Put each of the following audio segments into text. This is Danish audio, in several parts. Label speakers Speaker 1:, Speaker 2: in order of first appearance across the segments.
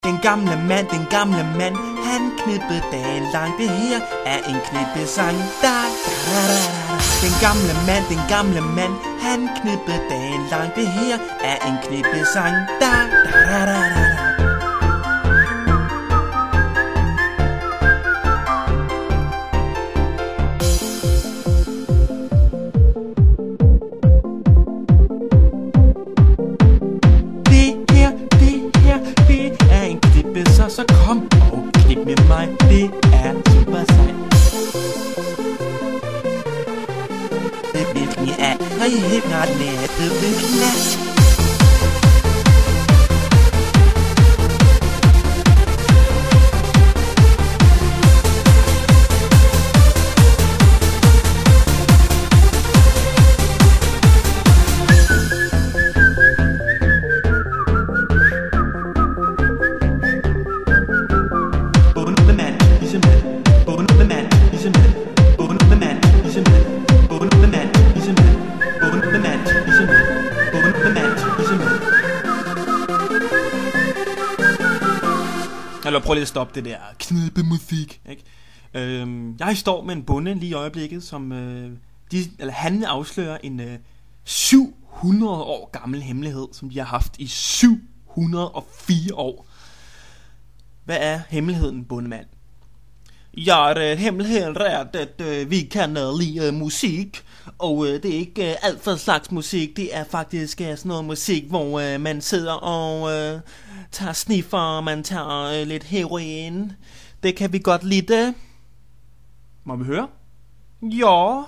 Speaker 1: Den gamle mand, han knippede dagen lang. Det her er en knippesang. Den gamle mand, han knippede dagen lang. Det her er en knippesang. Så kom og knip med mig, det er super sejt. Det vil knæ, og I helt ret næt, det vil knæ. Eller prøv lige at stoppe det der knippemusik, ikke? Jeg står med en bonde lige i øjeblikket, som han afslører en 700 år gammel hemmelighed, som de har haft i 704 år. Hvad er hemmeligheden, bondemand? Ja, hemmeligheden er, at vi kan lide musik, og det er ikke alt for slags musik. Det er faktisk sådan noget musik, hvor man sidder og tager sniffer, og man tager lidt heroin. Det kan vi godt lide. Må vi høre? Ja.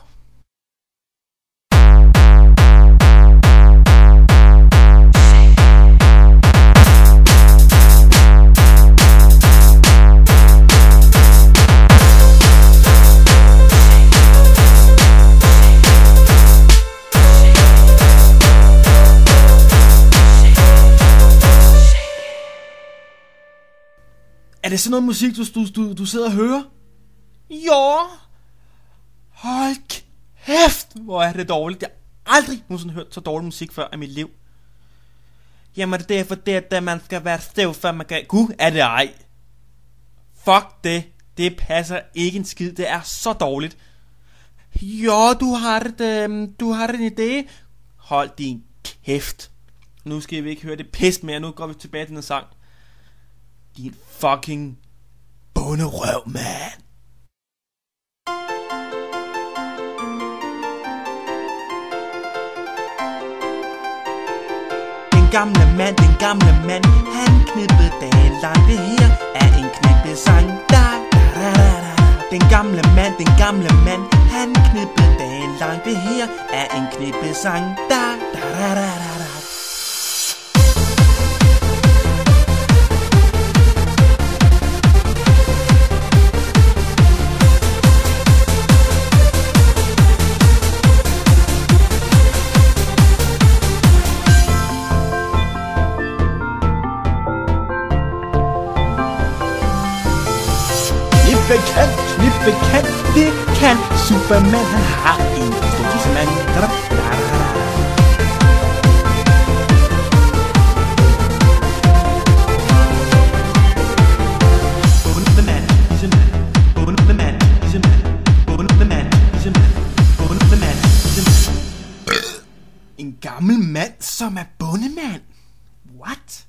Speaker 1: Er det sådan noget musik, du sidder og hører? Ja. Hold kæft, hvor er det dårligt. Jeg har aldrig nogensinde hørt så dårlig musik før i mit liv. Jamen det er for det, at man skal være stæv, før man kan... Gud, er det ej. Fuck det. Det passer ikke en skid. Det er så dårligt. Jo, du har en idé. Hold din kæft. Nu skal vi ikke høre det pis mere. Nu går vi tilbage til den sang. Din fucking bonderøv, man. Den gamle mand, han knippede dagen lang. Det her er en knippesang. Den gamle mand, han knippede dagen lang. Det her er en knippesang. Knippe kan, det kan Superman. Han har en stor tissemand. En gammel mand, som er bondemand. What?